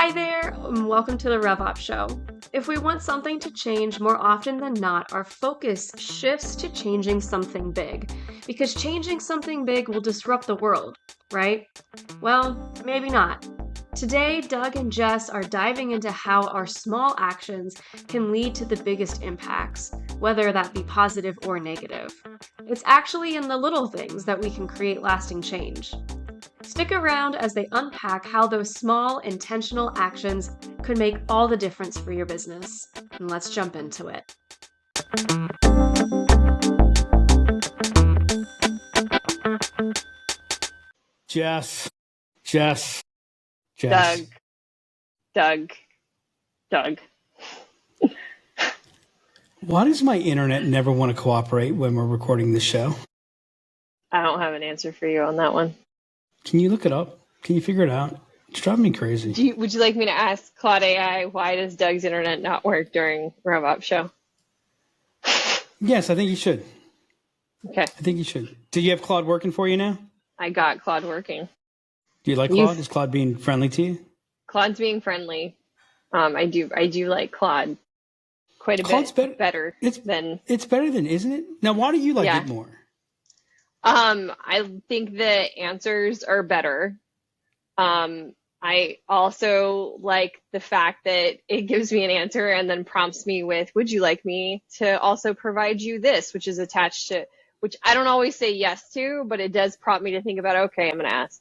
Hi there, and welcome to the RevOps show. If we want something to change, more often than not, our focus shifts to changing something big, because changing something big will disrupt the world, right? Well, maybe not. Today, Doug and Jess are diving into how our small actions can lead to the biggest impacts, whether that be positive or negative. It's actually in the little things that we can create lasting change. Stick around as they unpack how those small, intentional actions could make all the difference for your business. And let's jump into it. Jess. Doug. Why does my internet never want to cooperate when we're recording this show? I don't have an answer for you on that one. Can you look it up? Can you figure it out? It's driving me crazy. Would you like me to ask Claude AI, why does Doug's internet not work during RevOps show? Yes, I think you should. Okay. I think you should. Do you have Claude working for you now? I got Claude working. Do you like Claude? Is Claude being friendly to you? Claude's being friendly. I do like Claude quite a bit better than... It's better than, isn't it? Now, why do you like it more? I think the answers are better. I also like the fact that it gives me an answer and then prompts me with, would you like me to also provide you this, which is attached to, which I don't always say yes to, but it does prompt me to think about, okay, I'm going to ask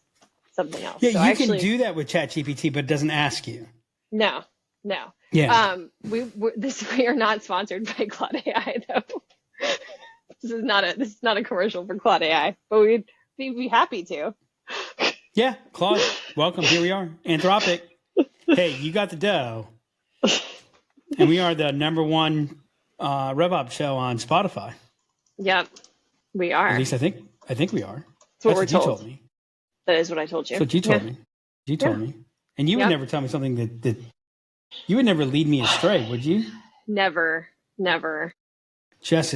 something else. Yeah, so you can do that with ChatGPT, but it doesn't ask you. No. Yeah. We are not sponsored by Claude AI though. This is not a commercial for Claude AI, but we'd be happy to. Yeah, Claude, welcome. Here we are. Anthropic. Hey, you got the dough. And we are the #1 RevOps show on Spotify. Yep, we are. At least I think we are. That's what you told me. That is what I told you. That's what you told me. You told me. And you would never tell me something that you would never lead me astray, would you? Never. Jess,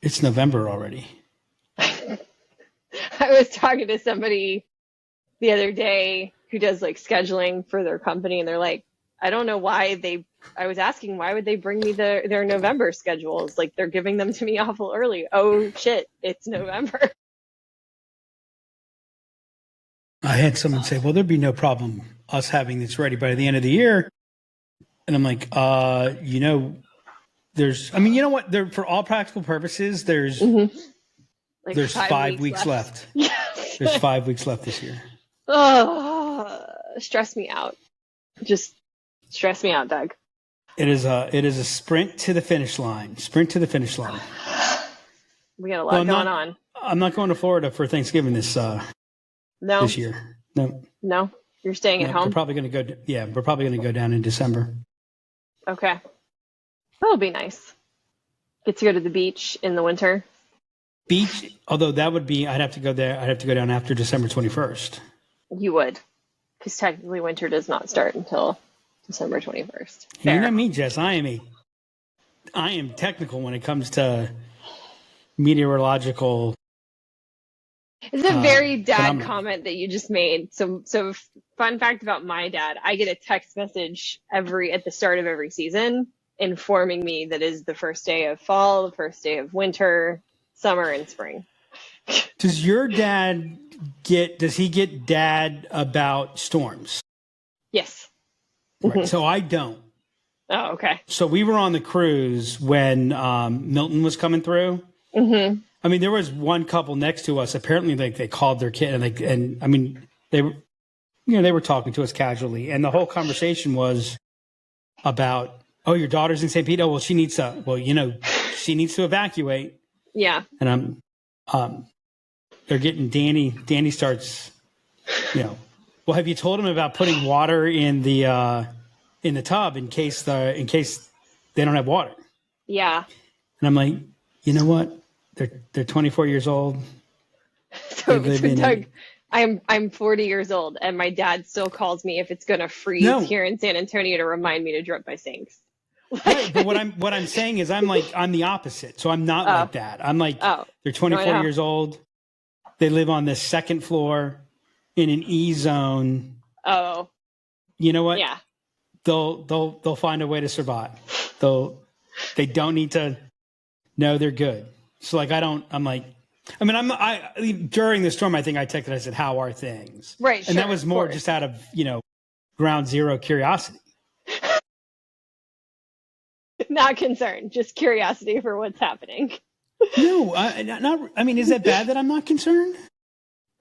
it's November already. I was talking to somebody the other day who does like scheduling for their company, and they're like, I don't know why I was asking, why would they bring me their November schedules? Like, they're giving them to me awful early. Oh shit, it's November. I had someone say, well, there'd be no problem us having this ready by the end of the year. And I'm like, you know what? For all practical purposes, there's 5 weeks left. There's 5 weeks left this year. Oh, stress me out. Just stress me out, Doug. It is a sprint to the finish line. We got a lot going on. I'm not going to Florida for Thanksgiving this year. No, you're staying at home. We're probably going to go. Yeah, we're probably going to go down in December. Okay, that'll be nice. Get to go to the beach in the winter. Beach, although that would be, I'd have to go there. I'd have to go down after December 21st. You would, because technically winter does not start until December 21st. You know me, Jess. I am technical when it comes to meteorological. It's a very dad comment that you just made. So fun fact about my dad: I get a text message at the start of every season informing me that is the first day of fall, the first day of winter, summer, and spring. Does your dad does he get dad about storms? Yes. Right. So I don't. Oh, okay. So we were on the cruise when Milton was coming through. Mm-hmm. I mean, there was one couple next to us. Apparently, they called their kid, they were talking to us casually, and the whole conversation was about, oh, your daughter's in St. Pete. Oh, well, she needs to evacuate. Yeah. And they're getting Danny. Danny starts, well, have you told him about putting water in the tub in case they don't have water? Yeah. And I'm like, you know what? They're 24 years old. So Doug, I'm 40 years old, and my dad still calls me if it's going to freeze here in San Antonio to remind me to drip my sinks. Right, but what I'm saying is I'm the opposite. So I'm not like that. I'm like, they're 24 years old. They live on the second floor in an E zone. Oh. you know what? Yeah. They'll find a way to survive. They don't need to know they're good. So like, during the storm, I think I texted, I said, how are things? Right. And that was more just out of, ground zero curiosity. Not concerned, just curiosity for what's happening. No, is that bad that I'm not concerned?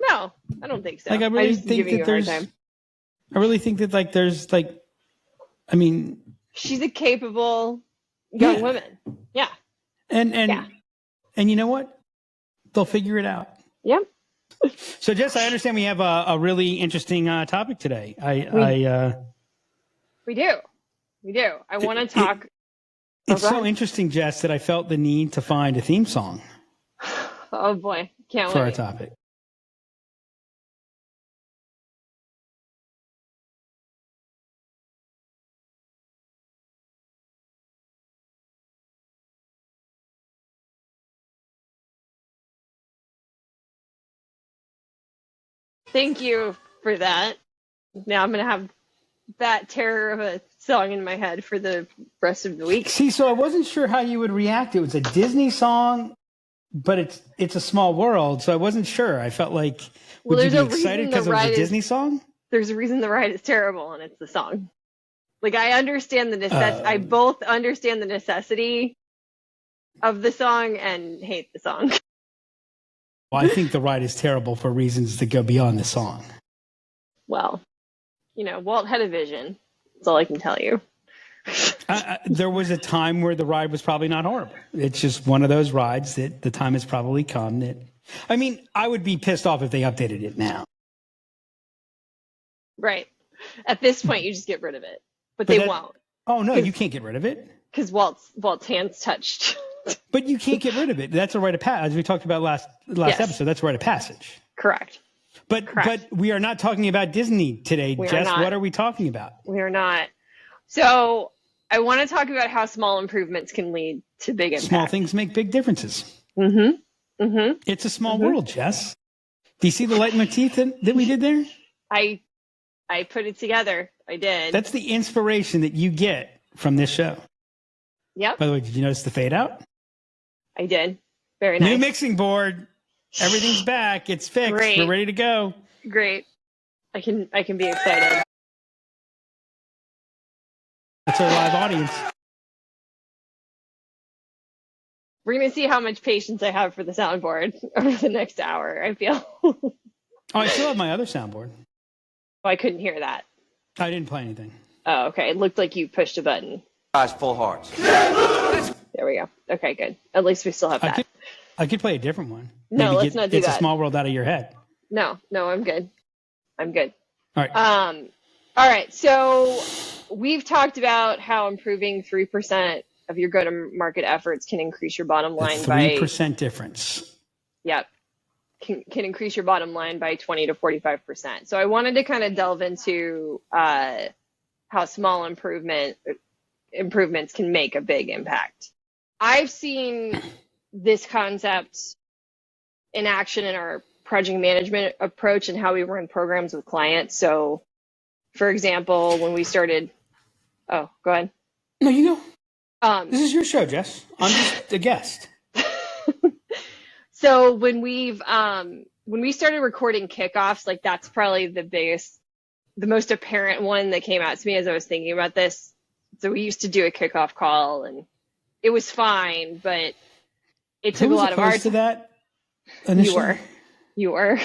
No, I don't think so. Like, I really think that there's she's a capable young woman. Yeah. And you know what? They'll figure it out. Yep. So, Jess, I understand we have a really interesting topic today. We do. I want to talk. It's so interesting, Jess, that I felt the need to find a theme song. Oh boy, can't wait. For our topic. Thank you for that. Now I'm going to have that terror of a song in my head for the rest of the week. See, so I wasn't sure how you would react. It was a Disney song, but it's a small world, so I wasn't sure. I felt like, would you be excited because it was a Disney song? There's a reason the ride is terrible, and it's the song. Like, I understand the necessity. I both understand the necessity of the song and hate the song. Well, I think the ride is terrible for reasons that go beyond the song. Well, Walt had a vision. That's all I can tell you. There was a time where the ride was probably not horrible. It's just one of those rides that the time has probably come that, I would be pissed off if they updated it now. Right. At this point, you just get rid of it. But they won't. Oh, no, you can't get rid of it. Because Walt's hands touched. But you can't get rid of it. That's a rite of passage. As we talked about last episode, that's a rite of passage. Correct. But we are not talking about Disney today, Jess. What are we talking about? We are not. So I want to talk about how small improvements can lead to big impact. Small things make big differences. Mm-hmm. Mm-hmm. It's a small world, Jess. Do you see the leitmotif that we did there? I put it together. I did. That's the inspiration that you get from this show. Yep. By the way, did you notice the fade out? I did. Very nice. New mixing board. Everything's back. It's fixed. Great. We're ready to go. Great. I can be excited. That's our live audience. We're going to see how much patience I have for the soundboard over the next hour, I feel. Oh, I still have my other soundboard. Oh, I couldn't hear that. I didn't play anything. Oh, okay. It looked like you pushed a button. Guys, full hearts. There we go. Okay, good. At least we still have that. I could play a different one. No, Maybe let's not do that. It's a small world out of your head. No, I'm good. I'm good. All right. All right. So we've talked about how improving 3% of your go-to-market efforts can increase your bottom line by 3% difference. Yep. Can increase your bottom line by 20 to 45%. So I wanted to kind of delve into how small improvements can make a big impact. I've seen this concept in action in our project management approach and how we run programs with clients. So, for example, when we started, go ahead. No, you go. This is your show, Jess. I'm just a guest. So when we started recording kickoffs, like that's probably the most apparent one that came out to me as I was thinking about this. So we used to do a kickoff call and it was fine, but it took a lot of our time. To that initially? You were.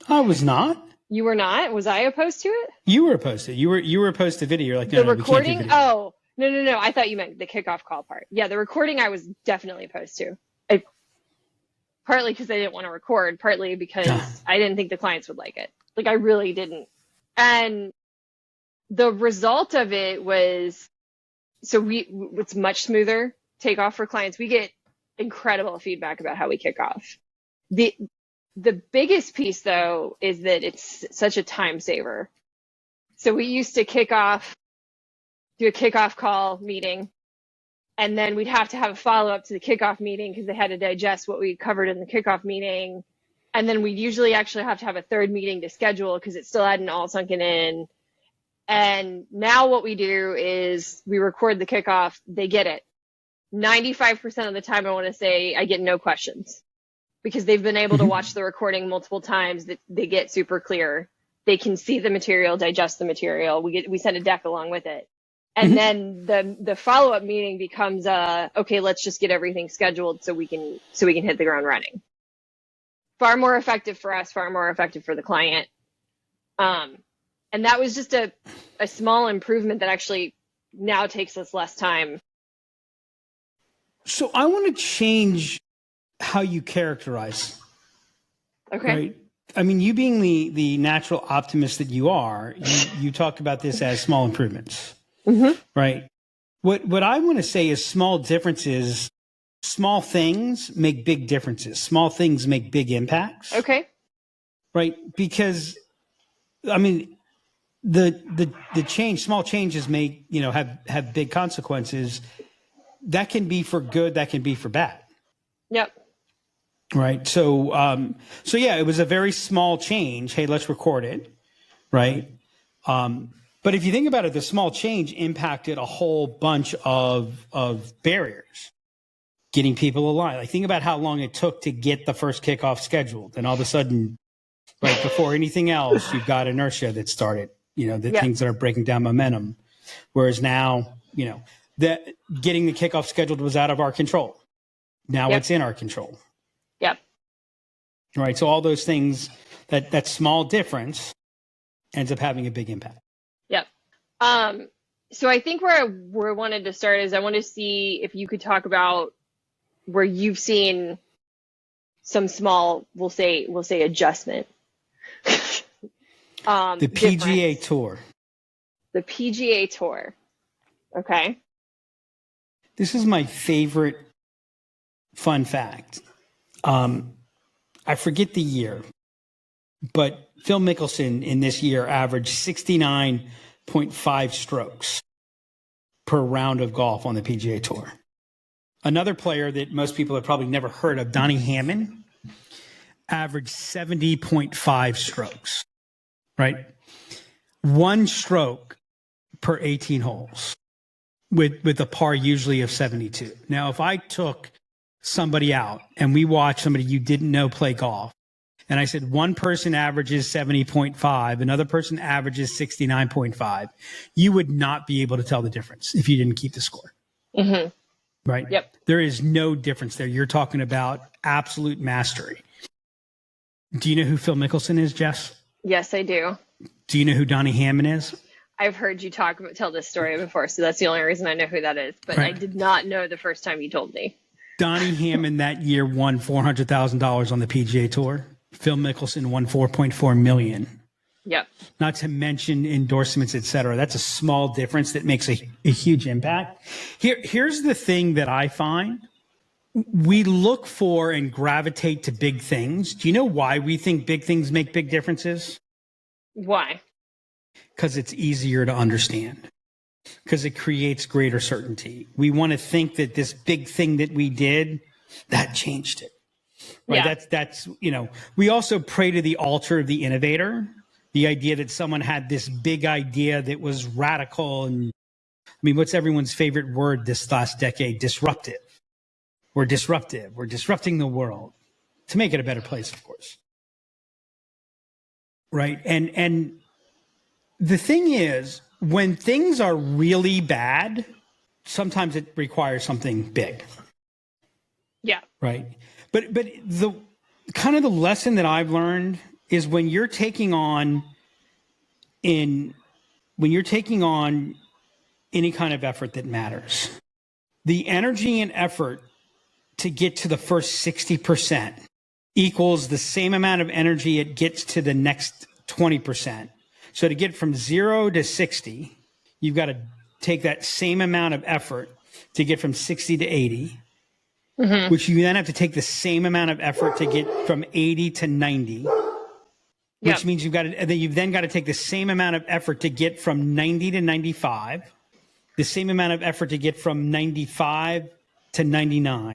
I was not. You were not? Was I opposed to it? You were opposed to it. You were opposed to video. You're like, no, the recording? We can't do video. Oh, no. I thought you meant the kickoff call part. Yeah, the recording I was definitely opposed to. Partly because I didn't want to record, partly because I didn't think the clients would like it. Like, I really didn't. And the result of it was, it's much smoother takeoff for clients. We get incredible feedback about how we kick off. The biggest piece, though, is that it's such a time saver. So we used to do a kickoff call meeting, and then we'd have to have a follow-up to the kickoff meeting because they had to digest what we covered in the kickoff meeting. And then we'd usually actually have to have a third meeting to schedule because it still hadn't all sunken in. And now what we do is we record the kickoff. They get it. 95% of the time, I want to say I get no questions because they've been able to watch the recording multiple times. That they get super clear. They can see the material, digest the material. We send a deck along with it. And then the follow-up meeting becomes okay, let's just get everything scheduled so we can hit the ground running. Far more effective for us, far more effective for the client. And that was just a small improvement that actually now takes us less time. So I want to change how you characterize. Okay. Right? I mean, you being the natural optimist that you are, you talk about this as small improvements, right? What I want to say is small differences, small things make big differences. Small things make big impacts. Okay. Right? Because, I mean, the change, small changes make, have big consequences. That can be for good. That can be for bad. Yep. Right. So yeah, it was a very small change. Hey, let's record it. Right. But if you think about it, the small change impacted a whole bunch of barriers, getting people aligned. Like think about how long it took to get the first kickoff scheduled. And all of a sudden, right before anything else, you've got inertia that started, things that are breaking down momentum. Whereas now, that getting the kickoff scheduled was out of our control. Now it's in our control. Yep. Right. So all those things, that small difference ends up having a big impact. Yep. So I think where I wanted to start is I want to see if you could talk about where you've seen some small, we'll say adjustment. The PGA difference. Tour. The PGA Tour. Okay. This is my favorite fun fact. I forget the year, but Phil Mickelson in this year averaged 69.5 strokes per round of golf on the PGA Tour. Another player that most people have probably never heard of, Donnie Hammond, averaged 70.5 strokes, right? One stroke per 18 holes with a par usually of 72. Now, if I took somebody out and we watched somebody you didn't know play golf, and I said one person averages 70.5, another person averages 69.5, you would not be able to tell the difference if you didn't keep the score. Mm-hmm. Right? Yep. There is no difference there. You're talking about absolute mastery. Do you know who Phil Mickelson is, Jess? Yes, I do. Do you know who Donnie Hammond is? I've heard you tell this story before, so that's the only reason I know who that is. But Right. I did not know the first time you told me. Donnie Hammond that year won $400,000 on the PGA Tour. Phil Mickelson won $4.4 million. Yep. Not to mention endorsements, et cetera. That's a small difference that makes a huge impact. Here's the thing that I find. We look for and gravitate to big things. Do you know why we think big things make big differences? Why? Because it's easier to understand. Because it creates greater certainty. We want to think that this big thing that we did, that changed it. Right? Yeah. That's we also pray to the altar of the innovator. The idea that someone had this big idea that was radical. And I mean, what's everyone's favorite word this last decade? Disruptive. We're disruptive. We're disrupting the world to make it a better place, of course. Right. And the thing is, when things are really bad, sometimes it requires something big. Yeah. Right. But the kind of the lesson that I've learned is when you're taking on any kind of effort that matters, the energy and effort to get to the first 60% equals the same amount of energy it gets to the next 20%. So to get from 0 to 60, you've got to take that same amount of effort to get from 60 to 80, which you then have to take the same amount of effort to get from 80 to 90, which means you've then got to take the same amount of effort to get from 90 to 95, the same amount of effort to get from 95 to 99,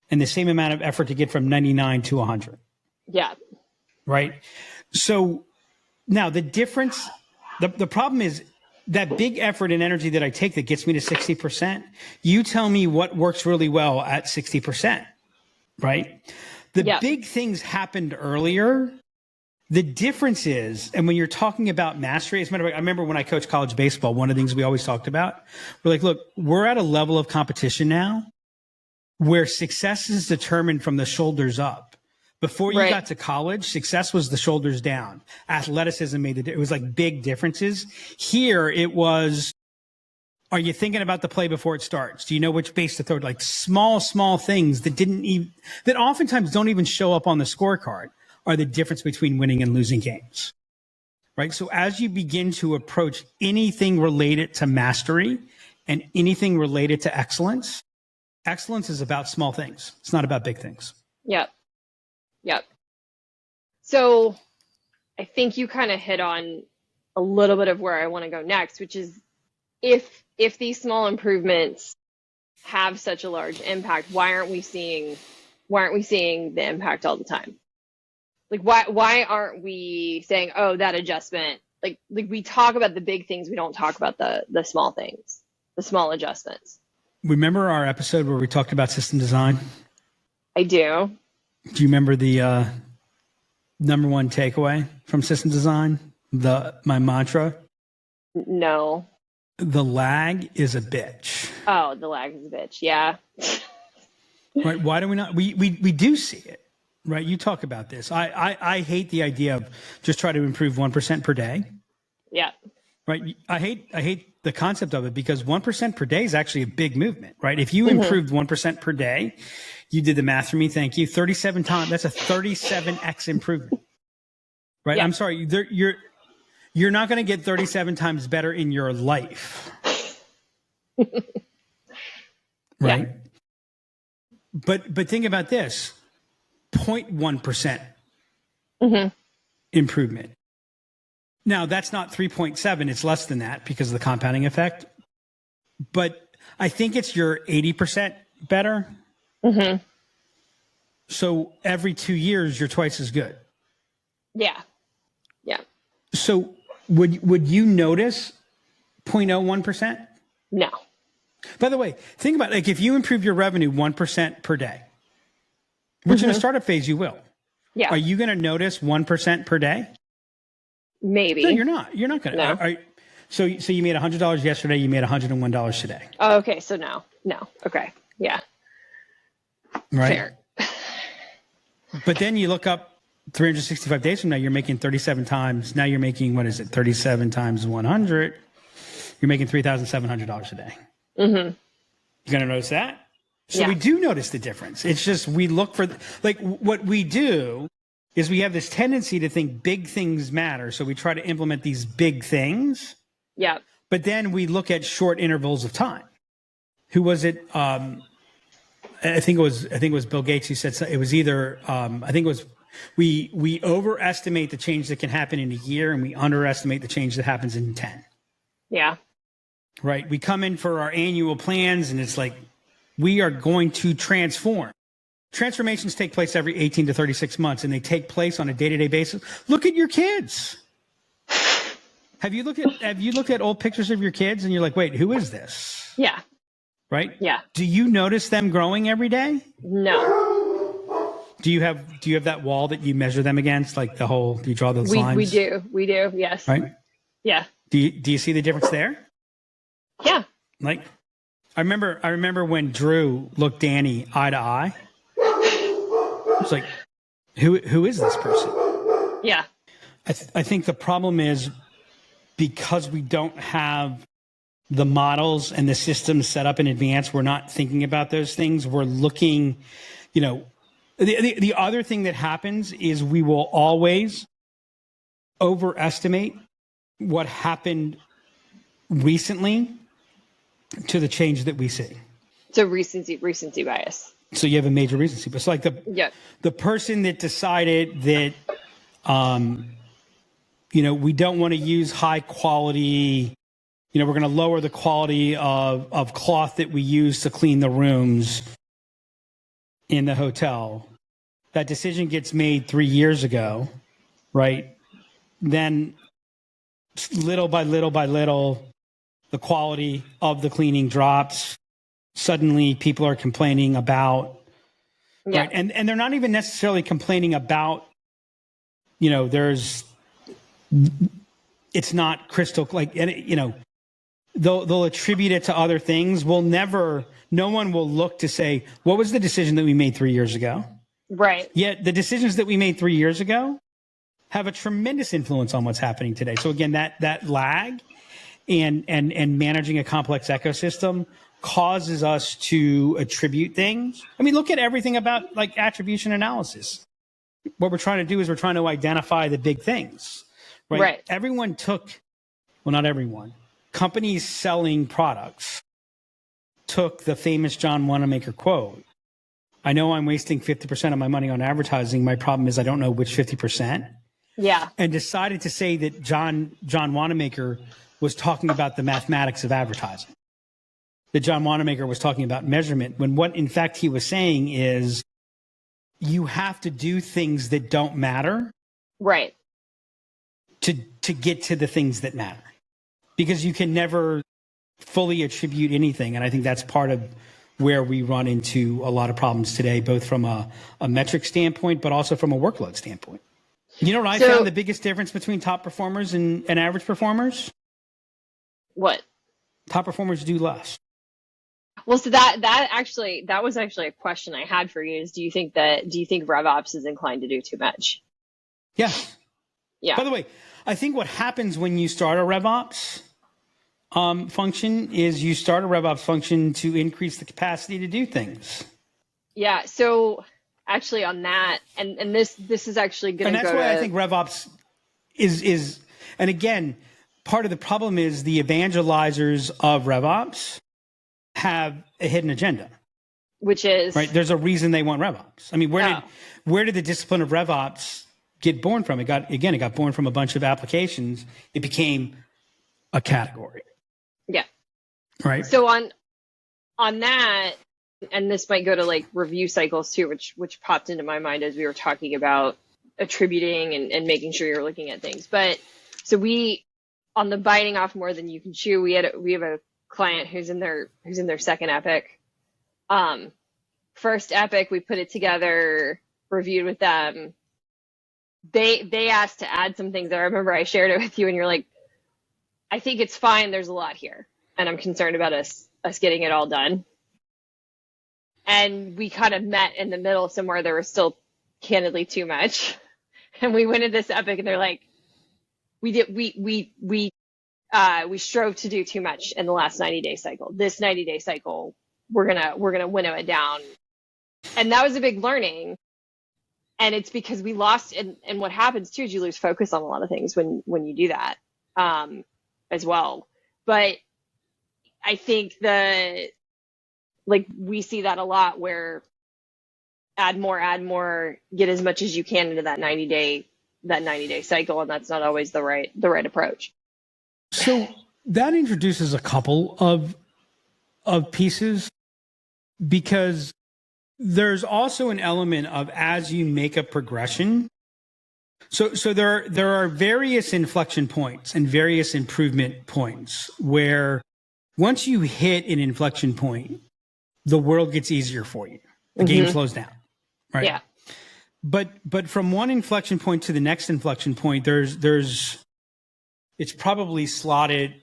and the same amount of effort to get from 99 to 100. Yeah. Right. So now the difference, the problem is that big effort and energy that I take that gets me to 60%, you tell me what works really well at 60%, right? The big things happened earlier. The difference is, and when you're talking about mastery, as a matter of fact, I remember when I coached college baseball, one of the things we always talked about, we're like, look, we're at a level of competition now where success is determined from the shoulders up. Before you got to college, success was the shoulders down. Athleticism it was like big differences. Here it was, are you thinking about the play before it starts? Do you know which base to throw? Like small things that oftentimes don't even show up on the scorecard are the difference between winning and losing games, right? So as you begin to approach anything related to mastery and anything related to excellence, excellence is about small things. It's not about big things. Yep. So I think you kind of hit on a little bit of where I want to go next, which is if these small improvements have such a large impact, why aren't we seeing the impact all the time? Like why aren't we saying, oh, that adjustment, like we talk about the big things, we don't talk about the small things, the small adjustments. Remember our episode where we talked about system design? I do. Do you remember the number one takeaway from system design? My mantra? No. The lag is a bitch. Oh, the lag is a bitch. Yeah. Right. Why do we not? We do see it, right? You talk about this. I hate the idea of just try to improve 1% per day. Yeah. Right. I hate the concept of it because 1% per day is actually a big movement, right? If you improved 1% per day, you did the math for me. Thank you. 37 times. That's a 37x improvement, right? Yeah. I'm sorry. You're not going to get 37 times better in your life. Right. Yeah. But think about this, 0.1% improvement. Now that's not 3.7. It's less than that because of the compounding effect. But I think it's your 80% better. So every 2 years, you're twice as good. Yeah. Yeah. So would you notice 0.01%? No. By the way, think about like if you improve your revenue 1% per day, which in a startup phase you will. Yeah. Are you going to notice 1% per day? Maybe. No, you're not. You're not going to. No. So you made $100 yesterday. You made $101 today. Oh, okay. So no. Okay. Yeah. Right. Fair. But then you look up 365 days from now, you're making 37 times. Now you're making, what is it? 37 times 100. You're making $3,700 a day. You're going to notice that? So we do notice the difference. It's just we look for, like what we do is we have this tendency to think big things matter. So we try to implement these big things. Yeah. But then we look at short intervals of time. Who was it? I think it was Bill Gates who said it was either, I think it was, we overestimate the change that can happen in a year and we underestimate the change that happens in 10. Yeah. Right. We come in for our annual plans and it's like, we are going to transform. Transformations take place every 18 to 36 months and they take place on a day-to-day basis. Look at your kids. Have you looked at old pictures of your kids and you're like, wait, who is this? Yeah. Right? Yeah. Do you notice them growing every day? No. Do you have that wall that you measure them against? Like do you draw those lines? We do. Yes. Right? Yeah. Do you see the difference there? Yeah. Like, I remember when Drew looked Danny eye to eye. It's like, who is this person? Yeah. I think the problem is because we don't have the models and the systems set up in advance, we're not thinking about those things. We're looking, the other thing that happens is we will always overestimate what happened recently to the change that we see. So recency bias. So you have a major recency bias. So like the person that decided that, we don't want to use high quality, we're going to lower the quality of cloth that we use to clean the rooms in the hotel. That decision gets made 3 years ago, right? Then little by little, the quality of the cleaning drops. Suddenly people are complaining about, right? And they're not even necessarily complaining about, it's not crystal, they'll attribute it to other things. No one will look to say, what was the decision that we made 3 years ago? Right. Yet the decisions that we made 3 years ago have a tremendous influence on what's happening today. So again, that lag and managing a complex ecosystem causes us to attribute things. I mean, look at everything about like attribution analysis. What we're trying to do is we're trying to identify the big things, right? Everyone not everyone, companies selling products took the famous John Wanamaker quote. I know I'm wasting 50% of my money on advertising. My problem is I don't know which 50%. Yeah. And decided to say that John Wanamaker was talking about the mathematics of advertising. That John Wanamaker was talking about measurement, when what in fact he was saying is you have to do things that don't matter. Right. To get to the things that matter. Because you can never fully attribute anything. And I think that's part of where we run into a lot of problems today, both from a metric standpoint, but also from a workload standpoint. You know what I found the biggest difference between top performers and average performers? What? Top performers do less. Well, so that was actually a question I had for you is do you think RevOps is inclined to do too much? Yes. Yeah. By the way, I think what happens when you start a RevOps function is you start a RevOps function to increase the capacity to do things. Yeah. So actually on that, and this is actually going to go. And that's why I think RevOps is, and again, part of the problem is the evangelizers of RevOps have a hidden agenda. Which is? Right. There's a reason they want RevOps. I mean, where did the discipline of RevOps get born from? It got born from a bunch of applications. It became a category. Yeah. Right. So on that, and this might go to like review cycles too, which popped into my mind as we were talking about attributing and making sure you're looking at things. But so on the biting off more than you can chew, we have a client who's in their second epic. First epic, we put it together, reviewed with them. They asked to add some things. I remember I shared it with you and you're like, I think it's fine. There's a lot here. And I'm concerned about us getting it all done. And we kind of met in the middle somewhere. There was still candidly too much. And we went into this epic and they're like, we strove to do too much in the last 90-day cycle. This 90-day cycle, we're gonna winnow it down. And that was a big learning. And it's because we lost, and what happens too is you lose focus on a lot of things when you do that as well. But I think we see that a lot where add more, get as much as you can into that 90-day cycle, and that's not always the right approach. So that introduces a couple of pieces, because there's also an element of as you make a progression. So there are various inflection points and various improvement points where once you hit an inflection point, the world gets easier for you. The game slows down, right? Yeah. But from one inflection point to the next inflection point, it's probably slotted.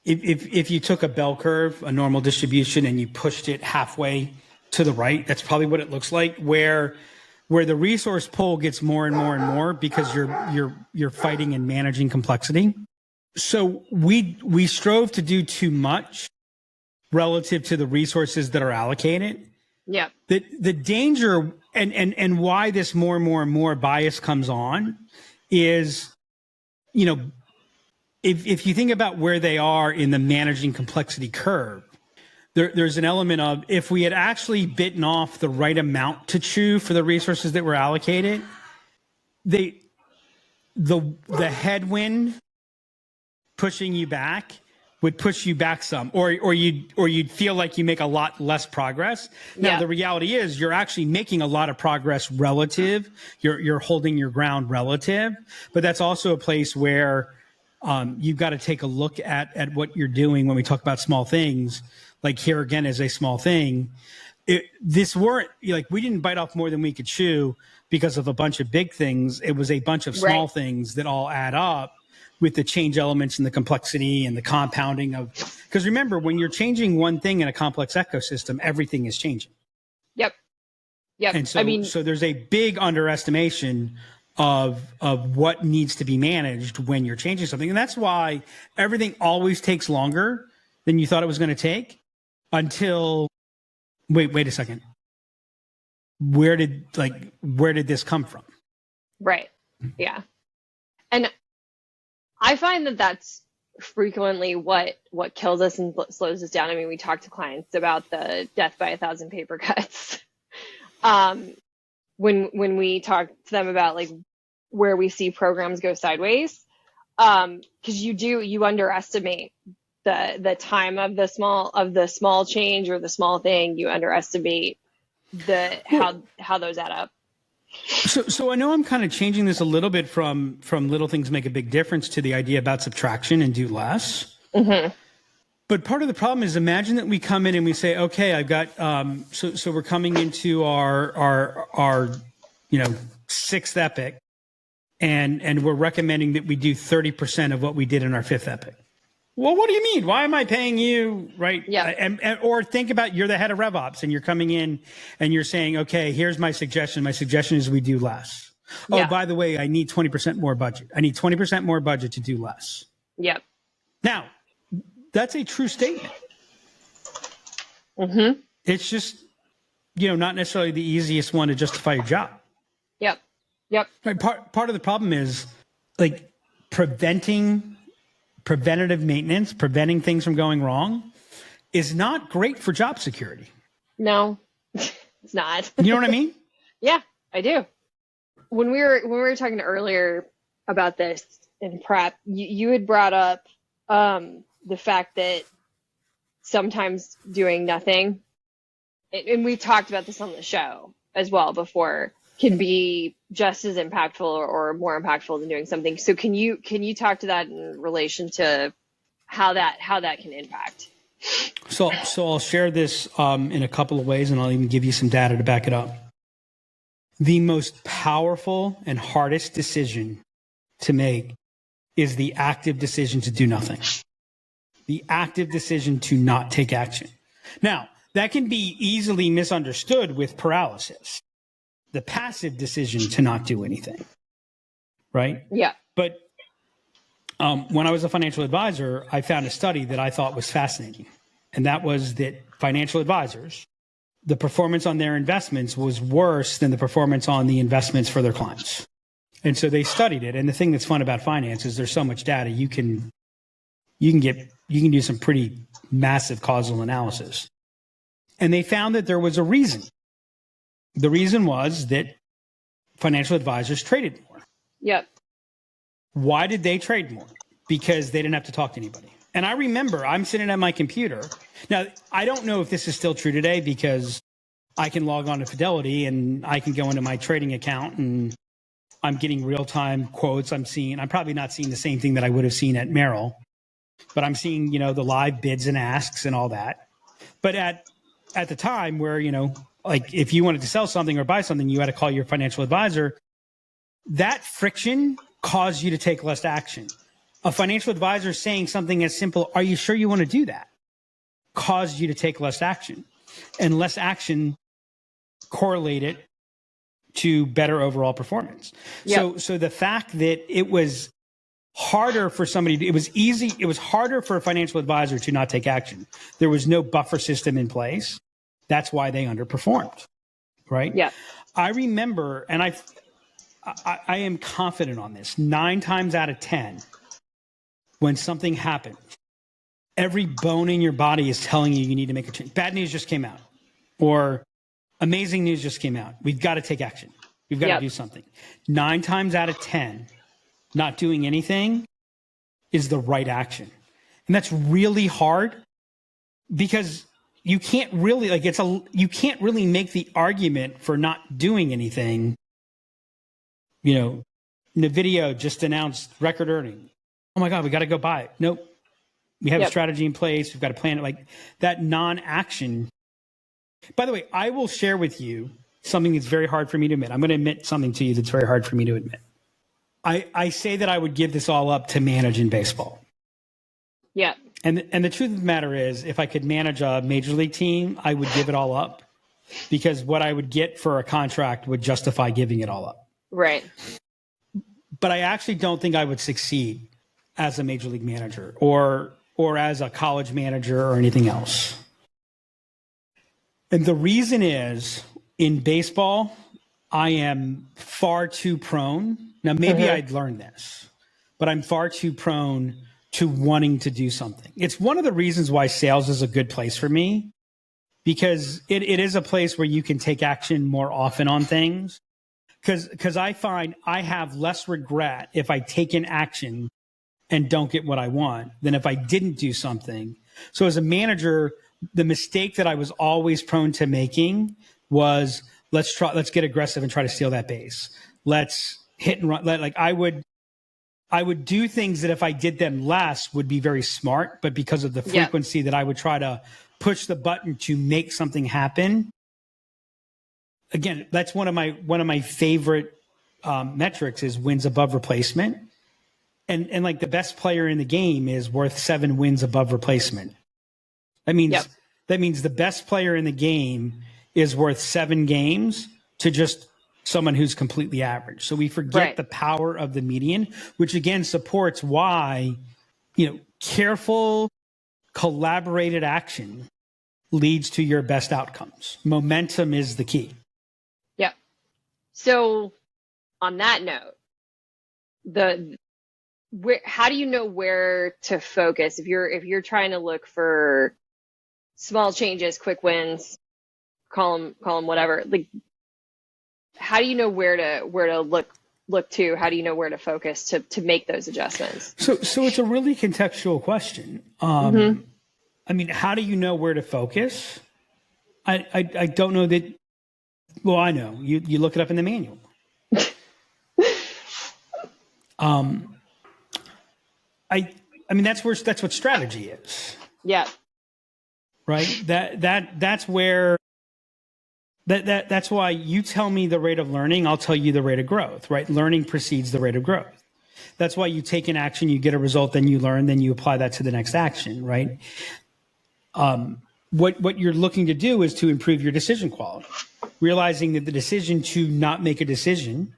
If you took a bell curve, a normal distribution, and you pushed it halfway to the right, that's probably what it looks like, where the resource pool gets more and more and more because you're fighting and managing complexity. So we strove to do too much relative to the resources that are allocated. Yeah. The danger and why this more and more and more bias comes on is, if you think about where they are in the managing complexity curve, there's an element of, if we had actually bitten off the right amount to chew for the resources that were allocated, the headwind pushing you back would push you back some, or you'd feel like you make a lot less progress. Now, the reality is you're actually making a lot of progress relative. You're holding your ground relative, but that's also a place where you've got to take a look at what you're doing when we talk about small things. Like here again is a small thing. This weren't like we didn't bite off more than we could chew because of a bunch of big things. It was a bunch of small things that all add up with the change elements and the complexity and the compounding of, because remember, when you're changing one thing in a complex ecosystem, everything is changing. Yep. And so, so there's a big underestimation of what needs to be managed when you're changing something. And that's why everything always takes longer than you thought it was going to take until, wait a second. Where did this come from? Right. Yeah. And I find that that's frequently what kills us and slows us down. I mean, we talk to clients about the death by 1,000 paper cuts. When we talk to them about like where we see programs go sideways, because you underestimate the time of the small change or the small thing. You underestimate how those add up. So I know I'm kind of changing this a little bit from little things make a big difference to the idea about subtraction and do less. Mm-hmm. But part of the problem is, imagine that we come in and we say, okay, I've got, so we're coming into our sixth epic and we're recommending that we do 30% of what we did in our fifth epic. Well, what do you mean? Why am I paying you? Right. Yeah. Or think about, you're the head of RevOps and you're coming in and you're saying, okay, here's my suggestion. My suggestion is we do less. Oh, by the way, I need 20% more budget. I need 20% more budget to do less. Yep. Now, that's a true statement. Mm-hmm. It's just, not necessarily the easiest one to justify your job. Yep. Right. Part of the problem is like preventative maintenance, preventing things from going wrong is not great for job security. No, it's not. You know what I mean? Yeah, I do. When we were talking earlier about this in prep, you had brought up the fact that sometimes doing nothing, and we talked about this on the show as well before, can be just as impactful or more impactful than doing something. So can you talk to that in relation to how that can impact? So I'll share this in a couple of ways, and I'll even give you some data to back it up. The most powerful and hardest decision to make is the active decision to do nothing. The active decision to not take action. Now, that can be easily misunderstood with paralysis. The passive decision to not do anything, right? Yeah. But when I was a financial advisor, I found a study that I thought was fascinating. And that was that financial advisors, the performance on their investments was worse than the performance on the investments for their clients. And so they studied it. And the thing that's fun about finance is there's so much data, you can do some pretty massive causal analysis. And they found that there was a reason. The reason was that financial advisors traded more. Yep. Why did they trade more? Because they didn't have to talk to anybody. And I remember I'm sitting at my computer. Now, I don't know if this is still true today because I can log on to Fidelity and I can go into my trading account and I'm getting real-time quotes. I'm probably not seeing the same thing that I would have seen at Merrill, but I'm seeing, the live bids and asks and all that. But at the time where, like if you wanted to sell something or buy something, you had to call your financial advisor. That friction caused you to take less action. A financial advisor saying something as simple, are you sure you want to do that? Caused you to take less action. And less action correlated to better overall performance. Yep. So the fact that it was harder for somebody, it was harder for a financial advisor to not take action. There was no buffer system in place. That's why they underperformed, right? Yeah. I remember, and I am confident on this, 9 times out of 10, when something happens, every bone in your body is telling you need to make a change. Bad news just came out, or amazing news just came out. We've got to take action. We've got to do something. 9 times out of 10, not doing anything is the right action. And that's really hard because you can't really you can't really make the argument for not doing anything. NVIDIA just announced record earnings. oh my God, we got to go buy it. Nope. We have a strategy in place. We've got to plan it. Like that non-action. By the way, I will share with you something that's very hard for me to admit. I'm going to admit something to you that's very hard for me to admit. I say that I would give this all up to manage in baseball. Yeah. And the truth of the matter is, if I could manage a major league team, I would give it all up because what I would get for a contract would justify giving it all up. Right. But I actually don't think I would succeed as a major league manager or as a college manager or anything else. And the reason is, in baseball, I am far too prone. Now, maybe I'd learn this, but I'm far too prone to wanting to do something. It's one of the reasons why sales is a good place for me, because it is a place where you can take action more often on things. Because I find I have less regret if I take an action and don't get what I want than if I didn't do something. So as a manager, the mistake that I was always prone to making was let's get aggressive and try to steal that base. Let's hit and run. Like I would do things that if I did them less would be very smart, but because of the frequency that I would try to push the button to make something happen. Again, that's one of my favorite metrics is wins above replacement. And like the best player in the game is worth 7 wins above replacement. That means the best player in the game is worth 7 games to just someone who's completely average. So we forget the power of the median, which again supports why, careful, collaborated action leads to your best outcomes. Momentum is the key. Yep. So on that note, how do you know where to focus if you're trying to look for small changes, quick wins, call them whatever? Like, how do you know where to look to? How do you know where to focus to make those adjustments? So it's a really contextual question. I mean, how do you know where to focus? I don't know that. Well, I know you look it up in the manual. I mean, that's what strategy is. Yeah. Right. That's where. That's why you tell me the rate of learning, I'll tell you the rate of growth, right? Learning precedes the rate of growth. That's why you take an action, you get a result, then you learn, then you apply that to the next action, right? What you're looking to do is to improve your decision quality, realizing that the decision to not make a decision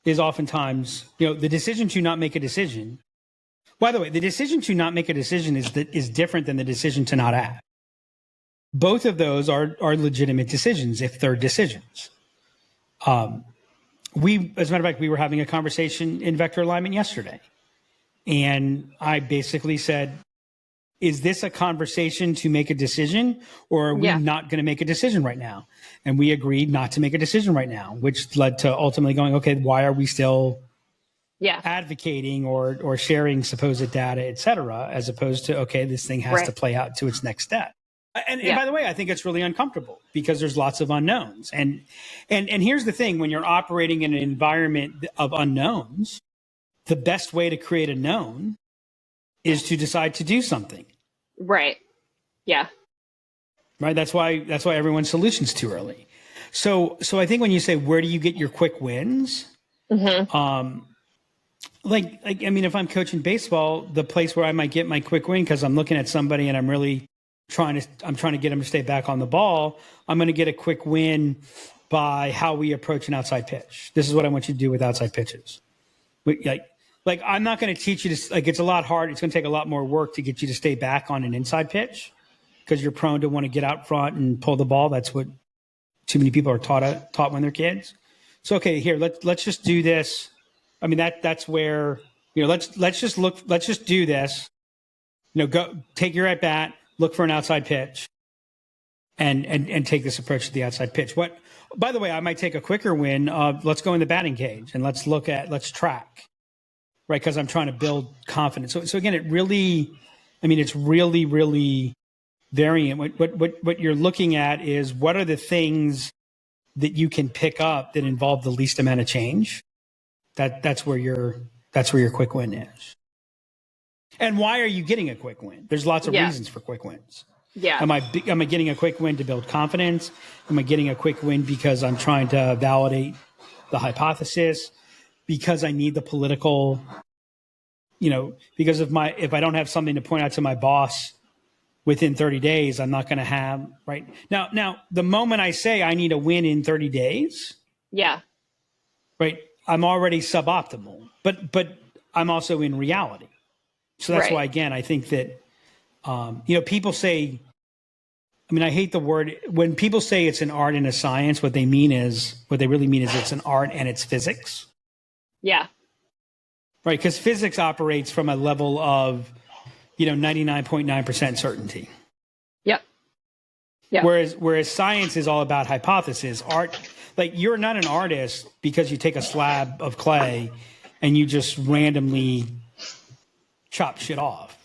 is oftentimes, the decision to not make a decision. By the way, the decision to not make a decision is different than the decision to not act. Both of those are legitimate decisions if they're decisions. As a matter of fact, we were having a conversation in vector alignment yesterday. And I basically said, is this a conversation to make a decision, or are we not going to make a decision right now? And we agreed not to make a decision right now, which led to ultimately going, okay, why are we still advocating or sharing supposed data, et cetera, as opposed to, okay, this thing has to play out to its next step. And by the way, I think it's really uncomfortable because there's lots of unknowns. And here's the thing, when you're operating in an environment of unknowns, the best way to create a known is to decide to do something. Right. Yeah. Right. That's why everyone's solution's too early. So I think when you say, where do you get your quick wins? Like, I mean, if I'm coaching baseball, the place where I might get my quick win, because I'm looking at somebody and I'm trying to get them to stay back on the ball, I'm going to get a quick win by how we approach an outside pitch. This is what I want you to do with outside pitches. Like I'm not going to teach you to, it's a lot hard. It's going to take a lot more work to get you to stay back on an inside pitch because you're prone to want to get out front and pull the ball. That's what too many people are taught when they're kids. So, okay, here, let's just do this. I mean, that's where, let's just do this, go take your at bat, look for an outside pitch and take this approach to the outside pitch. By the way, I might take a quicker win of let's go in the batting cage and let's track, right? Because I'm trying to build confidence. So again, it's really, really variant. What you're looking at is what are the things that you can pick up that involve the least amount of change. That's where your quick win is. And why are you getting a quick win? There's lots of reasons for quick wins. Yeah. Am I getting a quick win to build confidence? Am I getting a quick win because I'm trying to validate the hypothesis? Because I need the political, because if I don't have something to point out to my boss within 30 days, I'm not going to have, right? Now, the moment I say I need a win in 30 days, right, I'm already suboptimal, but I'm also in reality. So that's why, again, I think that, people say, I hate the word, when people say it's an art and a science, what they really mean is it's an art and it's physics. Yeah. Right. Because physics operates from a level of, 99.9% certainty. Yep. Yeah. Whereas science is all about hypothesis. Art, like you're not an artist because you take a slab of clay and you just randomly chop shit off.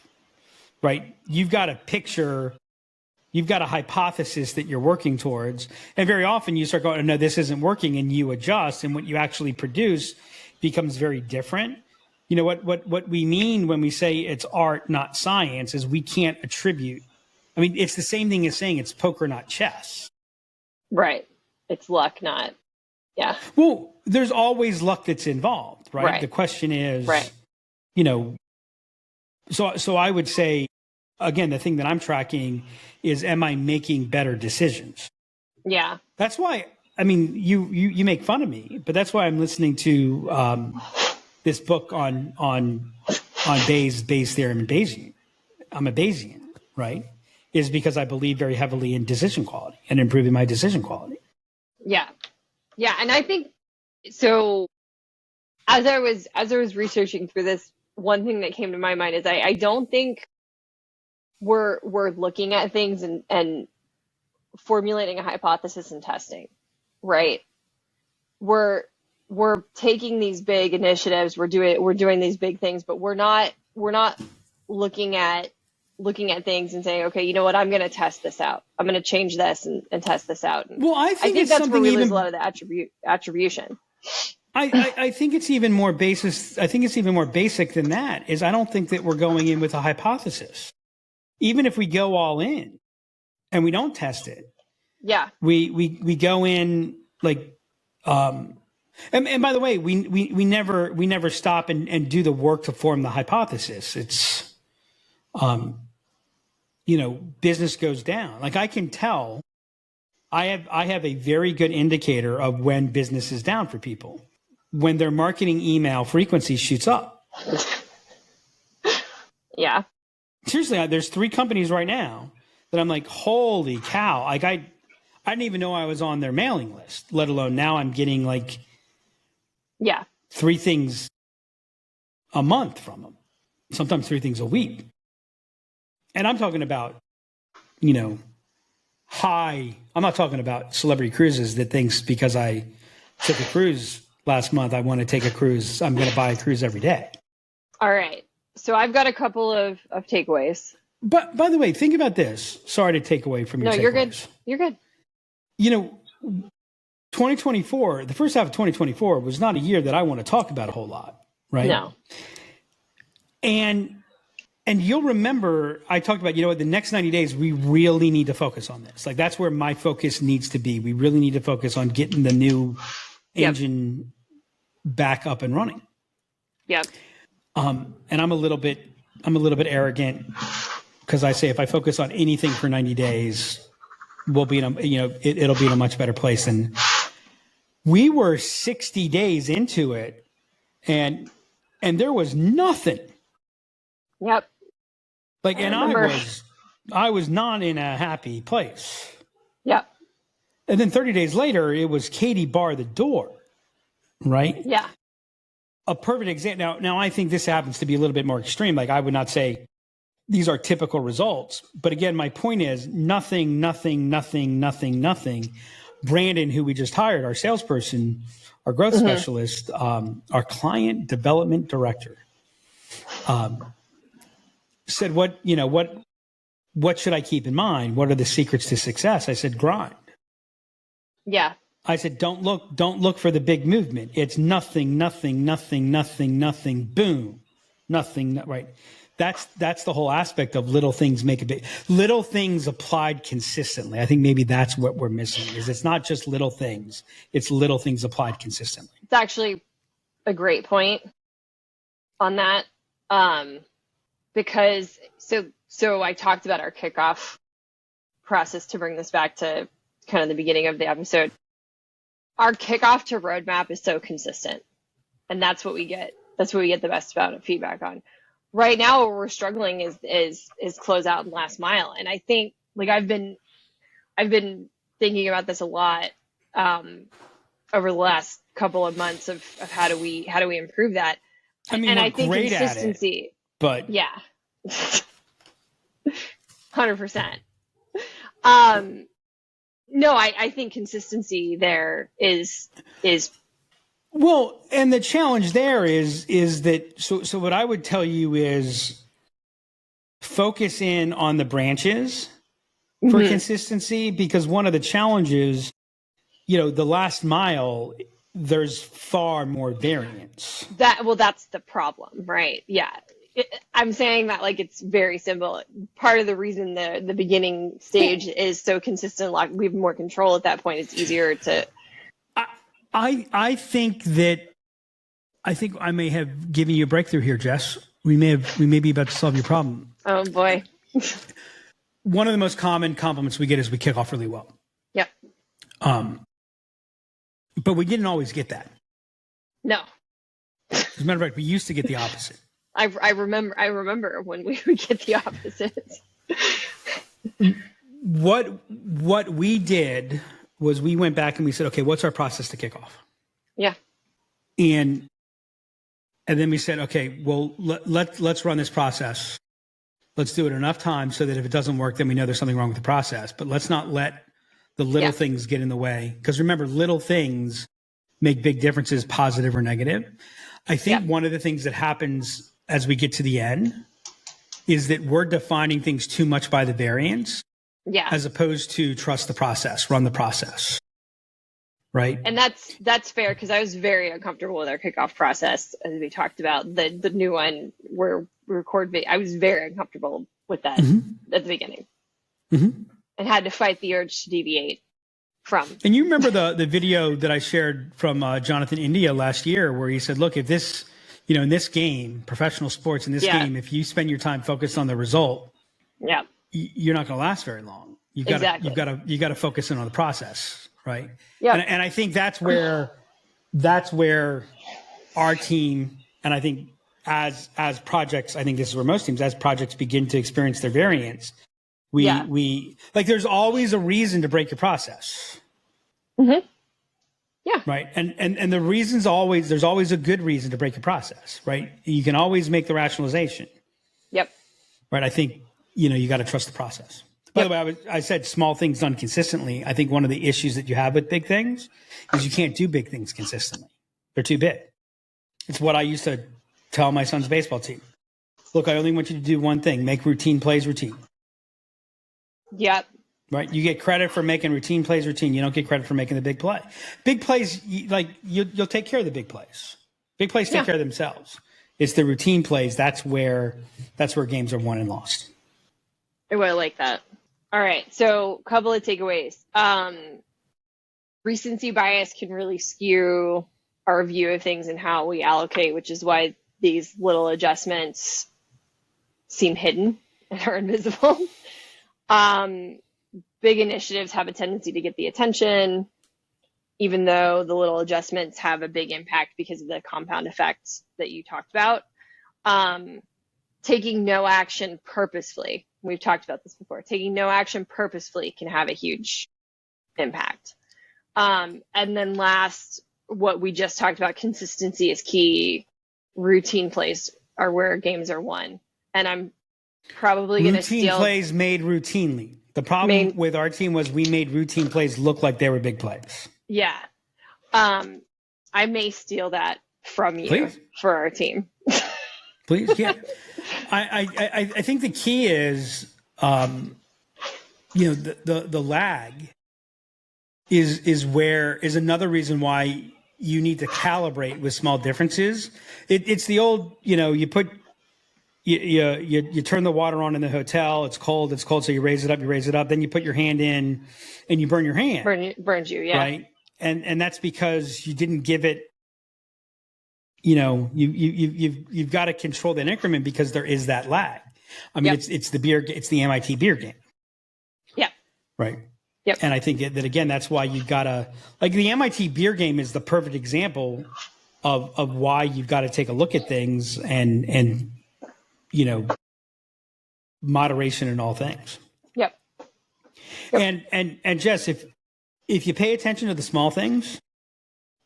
Right. You've got a picture. You've got a hypothesis that you're working towards. And very often you start going, oh, no, this isn't working, and you adjust. And what you actually produce becomes very different. What we mean when we say it's art, not science, is we can't attribute. It's the same thing as saying it's poker, not chess. Right. It's luck, not. Yeah. Well, there's always luck that's involved, right? The question is, so I would say, again, the thing that I'm tracking is, am I making better decisions? Yeah. That's why, you make fun of me, but that's why I'm listening to this book on Bayes' theorem and Bayesian. I'm a Bayesian, right? Is because I believe very heavily in decision quality and improving my decision quality. Yeah. Yeah. And I think, so as I was researching through this, one thing that came to my mind is I don't think we're looking at things and formulating a hypothesis and testing, right? We're taking these big initiatives, we're doing these big things, but we're not looking at things and saying, okay, you know what, I'm going to test this out. I'm going to change this and test this out. And I think that's where we lose a lot of the attribution. I think it's even more basis. I think it's even more basic than that. Is I don't think that we're going in with a hypothesis. Even if we go all in and we don't test it. Yeah. We go in like, and by the way, we never stop and do the work to form the hypothesis. It's, business goes down. Like I can tell, I have a very good indicator of when business is down for people. When their marketing email frequency shoots up. Yeah. Seriously, there's 3 companies right now that I'm like, holy cow. Like I didn't even know I was on their mailing list, let alone now I'm getting like 3 things a month from them. Sometimes 3 things a week. And I'm talking about, high. I'm not talking about celebrity cruises that thinks because I took a cruise last month, I want to take a cruise. I'm going to buy a cruise every day. All right. So I've got a couple of takeaways. But by the way, think about this. Sorry to take away from your takeaways. No, you're good. You're good. 2024, the first half of 2024 was not a year that I want to talk about a whole lot, right? No. And you'll remember I talked about, the next 90 days, we really need to focus on this. Like that's where my focus needs to be. We really need to focus on getting the new engine back up and running. Yep. And I'm a little bit arrogant because I say if I focus on anything for 90 days, we'll be in it'll be in a much better place. And we were 60 days into it, and there was nothing. Yep. Like, and I was not in a happy place. Yep. And then 30 days later, it was Katie bar the door, right? Yeah. A perfect example. Now, I think this happens to be a little bit more extreme. Like, I would not say these are typical results. But again, my point is nothing. Brandon, who we just hired, our salesperson, our growth specialist, our client development director, said, what should I keep in mind? What are the secrets to success? I said, grind. Yeah. I said, don't look for the big movement. It's nothing, boom, nothing, right? that's the whole aspect of little things make a big, little things applied consistently. I think maybe that's what we're missing, is it's not just little things, it's little things applied consistently. It's actually a great point on that. Because so I talked about our kickoff process, to bring this back to kind of the beginning of the episode. Our kickoff to roadmap is so consistent, and that's what we get. That's what we get the best amount of feedback on. Right now, what we're struggling is closeout and last mile. And I think, like, I've been thinking about this a lot over the last couple of months of how do we improve that. I mean, and we're I think great consistency, at it, but yeah, 100%. No, I think consistency there is well, and the challenge there is that, so what I would tell you is focus in on the branches for consistency, because one of the challenges, the last mile, there's far more variance. That's the problem, right? Yeah. I'm saying that like it's very simple. Part of the reason the beginning stage is so consistent, like we have more control at that point. It's easier to. I think I may have given you a breakthrough here, Jess. We may be about to solve your problem. Oh boy. One of the most common compliments we get is we kick off really well. Yep. But we didn't always get that. No. As a matter of fact, we used to get the opposite. I remember when we would get the opposite. What we did was we went back and we said, okay, what's our process to kick off? Yeah. And then we said, okay, well, let's run this process. Let's do it enough times so that if it doesn't work, then we know there's something wrong with the process. But let's not let the little things get in the way. Because remember, little things make big differences, positive or negative. I think one of the things that happens as we get to the end is that we're defining things too much by the variance, as opposed to trust the process, run the process. Right. And that's fair, because I was very uncomfortable with our kickoff process, as we talked about the new one where we record. I was very uncomfortable with that at the beginning, and had to fight the urge to deviate from. And you remember the video that I shared from Jonathan India last year, where he said, "Look, if this, in this game, professional sports, in this game, if you spend your time focused on the result, you're not going to last very long. You've got to focus in on the process." Right. Yeah. And I think that's where our team, and I think as projects, I think this is where most teams, as projects begin to experience their variance, we like, there's always a reason to break your process. Mm-hmm. Yeah. Right. And the reason's there's always a good reason to break your process. Right. You can always make the rationalization. Yep. Right. I think, you got to trust the process. By the way, I said small things done consistently. I think one of the issues that you have with big things is you can't do big things consistently. They're too big. It's what I used to tell my son's baseball team. Look, I only want you to do one thing: make routine plays routine. Yep. Right? You get credit for making routine plays routine. You don't get credit for making the big play. Big plays, you'll take care of the big plays. Big plays take care of themselves. It's the routine plays. That's where games are won and lost. I like that. All right, so a couple of takeaways. Recency bias can really skew our view of things and how we allocate, which is why these little adjustments seem hidden and are invisible. Big initiatives have a tendency to get the attention, even though the little adjustments have a big impact because of the compound effects that you talked about. Taking no action purposefully. We've talked about this before. Taking no action purposefully can have a huge impact. And then last, what we just talked about, consistency is key. Routine plays are where games are won. And I'm probably going to steal. Routine plays made routinely. The problem with our team was we made routine plays look like they were big plays. Yeah. I may steal that from you for our team. Please, yeah. I think the key is, the lag is another reason why you need to calibrate with small differences. It's the old, you you turn the water on in the hotel. It's cold. So you raise it up. Then you put your hand in and you burn your hand. Burns you. Yeah. Right. And that's because you didn't give it, you've got to control that increment because there is that lag. I mean, it's the MIT beer game. Yeah. Right. Yep. And I think that again, that's why you've got to, like, the MIT beer game is the perfect example of why you've got to take a look at things and moderation in all things. Yep. And Jess, if you pay attention to the small things,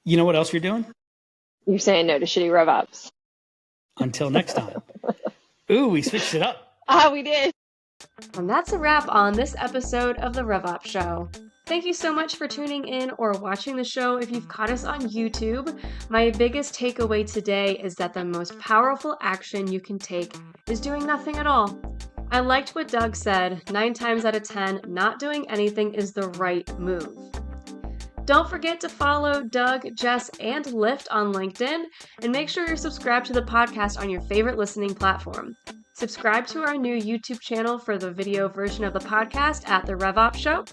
you know what else you're doing? You're saying no to shitty RevOps. Until next time. Ooh, we switched it up. We did. And that's a wrap on this episode of the RevOps Show. Thank you so much for tuning in or watching the show. If you've caught us on YouTube, my biggest takeaway today is that the most powerful action you can take is doing nothing at all. I liked what Doug said, 9 times out of 10, not doing anything is the right move. Don't forget to follow Doug, Jess, and Lyft on LinkedIn, and make sure you're subscribed to the podcast on your favorite listening platform. Subscribe to our new YouTube channel for the video version of the podcast at The RevOps Show.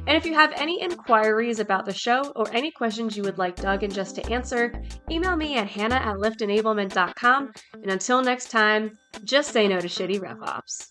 And if you have any inquiries about the show or any questions you would like Doug and Jess to answer, email me at hannah@lyftenablement.com. And until next time, just say no to shitty RevOps.